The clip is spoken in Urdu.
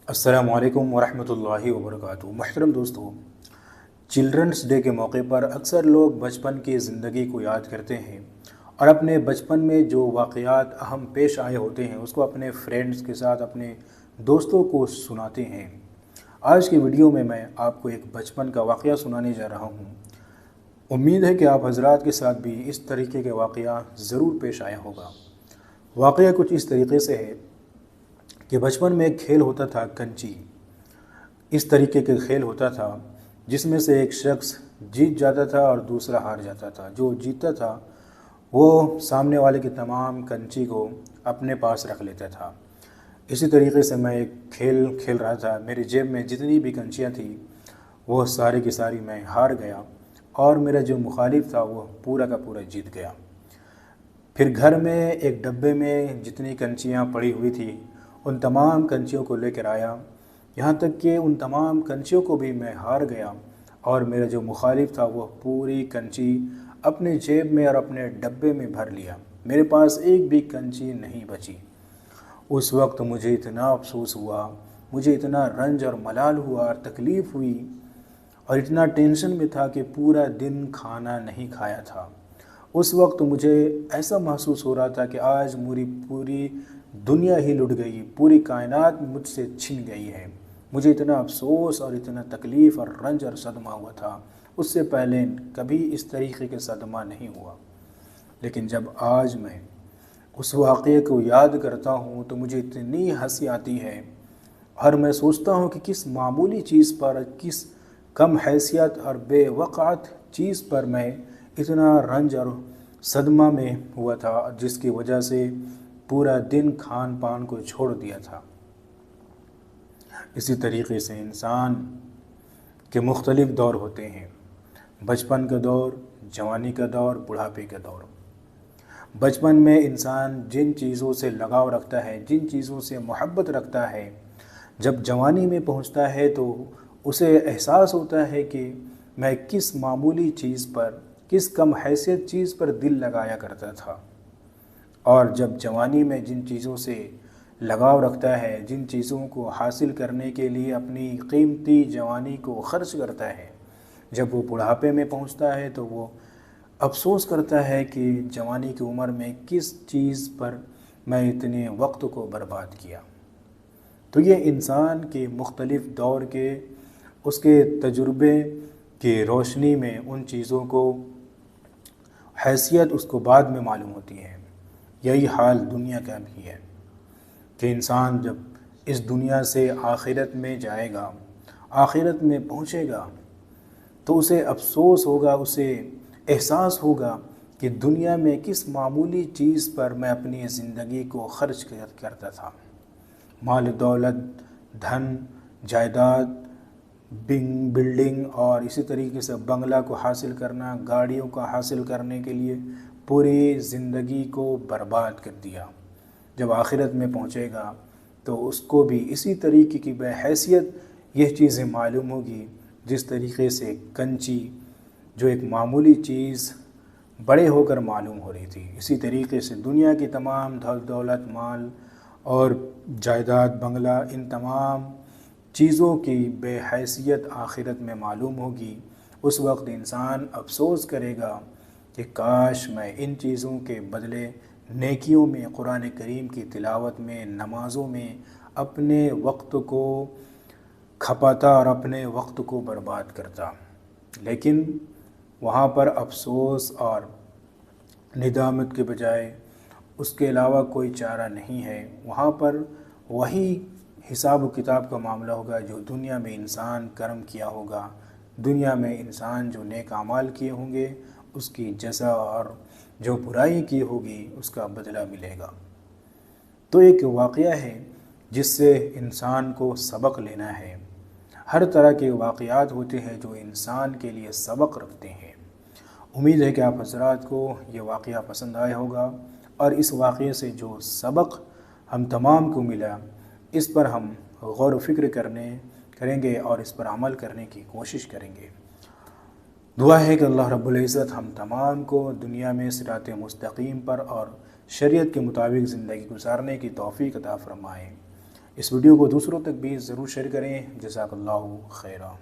السلام علیکم ورحمۃ اللہ وبرکاتہ۔ محترم دوستو، چلڈرنس ڈے کے موقع پر اکثر لوگ بچپن کی زندگی کو یاد کرتے ہیں اور اپنے بچپن میں جو واقعات اہم پیش آئے ہوتے ہیں اس کو اپنے فرینڈز کے ساتھ، اپنے دوستوں کو سناتے ہیں۔ آج کی ویڈیو میں آپ کو ایک بچپن کا واقعہ سنانے جا رہا ہوں۔ امید ہے کہ آپ حضرات کے ساتھ بھی اس طریقے کے واقعہ ضرور پیش آیا ہوگا۔ واقعہ کچھ اس طریقے سے ہے کہ بچپن میں ایک کھیل ہوتا تھا کنچی۔ اس طریقے کے کھیل ہوتا تھا جس میں سے ایک شخص جیت جاتا تھا اور دوسرا ہار جاتا تھا۔ جو جیتتا تھا وہ سامنے والے کی تمام کنچی کو اپنے پاس رکھ لیتا تھا۔ اسی طریقے سے میں ایک کھیل کھیل رہا تھا، میری جیب میں جتنی بھی کنچیاں تھیں وہ ساری کی ساری میں ہار گیا اور میرا جو مخالف تھا وہ پورا کا پورا جیت گیا۔ پھر گھر میں ایک ڈبے میں جتنی کنچیاں پڑی ہوئی تھی ان تمام کنچیوں کو لے کر آیا، یہاں تک کہ ان تمام کنچیوں کو بھی میں ہار گیا اور میرا جو مخالف تھا وہ پوری کنچی اپنے جیب میں اور اپنے ڈبے میں بھر لیا۔ میرے پاس ایک بھی کنچی نہیں بچی۔ اس وقت مجھے اتنا افسوس ہوا، مجھے اتنا رنج اور ملال ہوا اور تکلیف ہوئی اور اتنا ٹینشن میں تھا کہ پورا دن کھانا نہیں کھایا تھا۔ اس وقت مجھے ایسا محسوس ہو رہا تھا کہ آج میری پوری دنیا ہی لٹ گئی، پوری کائنات مجھ سے چھن گئی ہے۔ مجھے اتنا افسوس اور اتنا تکلیف اور رنج اور صدمہ ہوا تھا، اس سے پہلے کبھی اس طریقے کے صدمہ نہیں ہوا۔ لیکن جب آج میں اس واقعے کو یاد کرتا ہوں تو مجھے اتنی ہنسی آتی ہے اور میں سوچتا ہوں کہ کس معمولی چیز پر، کس کم حیثیت اور بے وقعت چیز پر میں اتنا رنج اور صدمہ میں ہوا تھا، جس کی وجہ سے پورا دن کھان پان کو چھوڑ دیا تھا۔ اسی طریقے سے انسان کے مختلف دور ہوتے ہیں، بچپن کا دور، جوانی کا دور، بڑھاپے کا دور۔ بچپن میں انسان جن چیزوں سے لگاؤ رکھتا ہے، جن چیزوں سے محبت رکھتا ہے، جب جوانی میں پہنچتا ہے تو اسے احساس ہوتا ہے کہ میں کس معمولی چیز پر، کس کم حیثیت چیز پر دل لگایا کرتا تھا، اور جب جوانی میں جن چیزوں سے لگاؤ رکھتا ہے، جن چیزوں کو حاصل کرنے کے لیے اپنی قیمتی جوانی کو خرچ کرتا ہے، جب وہ بڑھاپے میں پہنچتا ہے تو وہ افسوس کرتا ہے کہ جوانی کی عمر میں کس چیز پر میں اتنے وقت کو برباد کیا۔ تو یہ انسان کے مختلف دور کے، اس کے تجربے کی روشنی میں ان چیزوں کو حیثیت اس کو بعد میں معلوم ہوتی ہے۔ یہی حال دنیا کا بھی ہے کہ انسان جب اس دنیا سے آخرت میں جائے گا، آخرت میں پہنچے گا تو اسے افسوس ہوگا، اسے احساس ہوگا کہ دنیا میں کس معمولی چیز پر میں اپنی زندگی کو خرچ کرتا تھا۔ مال دولت، دھن، جائیداد، بلڈنگ اور اسی طریقے سے بنگلہ کو حاصل کرنا، گاڑیوں کو حاصل کرنے کے لیے پوری زندگی کو برباد کر دیا۔ جب آخرت میں پہنچے گا تو اس کو بھی اسی طریقے کی بے حیثیت یہ چیزیں معلوم ہوگی جس طریقے سے کنچی جو ایک معمولی چیز بڑے ہو کر معلوم ہو رہی تھی، اسی طریقے سے دنیا کی تمام دولت، مال اور جائیداد، بنگلہ، ان تمام چیزوں کی بے حیثیت آخرت میں معلوم ہوگی۔ اس وقت انسان افسوس کرے گا کہ کاش میں ان چیزوں کے بدلے نیکیوں میں، قرآن کریم کی تلاوت میں، نمازوں میں اپنے وقت کو کھپاتا اور اپنے وقت کو برباد کرتا۔ لیکن وہاں پر افسوس اور ندامت کے بجائے اس کے علاوہ کوئی چارہ نہیں ہے۔ وہاں پر وہی حساب و کتاب کا معاملہ ہوگا جو دنیا میں انسان کرم کیا ہوگا، دنیا میں انسان جو نیک اعمال کیے ہوں گے اس کی جزا، اور جو برائی کی ہوگی اس کا بدلہ ملے گا۔ تو ایک واقعہ ہے جس سے انسان کو سبق لینا ہے۔ ہر طرح کے واقعات ہوتے ہیں جو انسان کے لیے سبق رکھتے ہیں۔ امید ہے کہ آپ حضرات کو یہ واقعہ پسند آیا ہوگا اور اس واقعے سے جو سبق ہم تمام کو ملا اس پر ہم غور و فکر کریں گے اور اس پر عمل کرنے کی کوشش کریں گے۔ دعا ہے کہ اللہ رب العزت ہم تمام کو دنیا میں صراط مستقیم پر اور شریعت کے مطابق زندگی گزارنے کی توفیق عطا فرمائے۔ اس ویڈیو کو دوسروں تک بھی ضرور شیئر کریں۔ جزاک اللہ خیرہ۔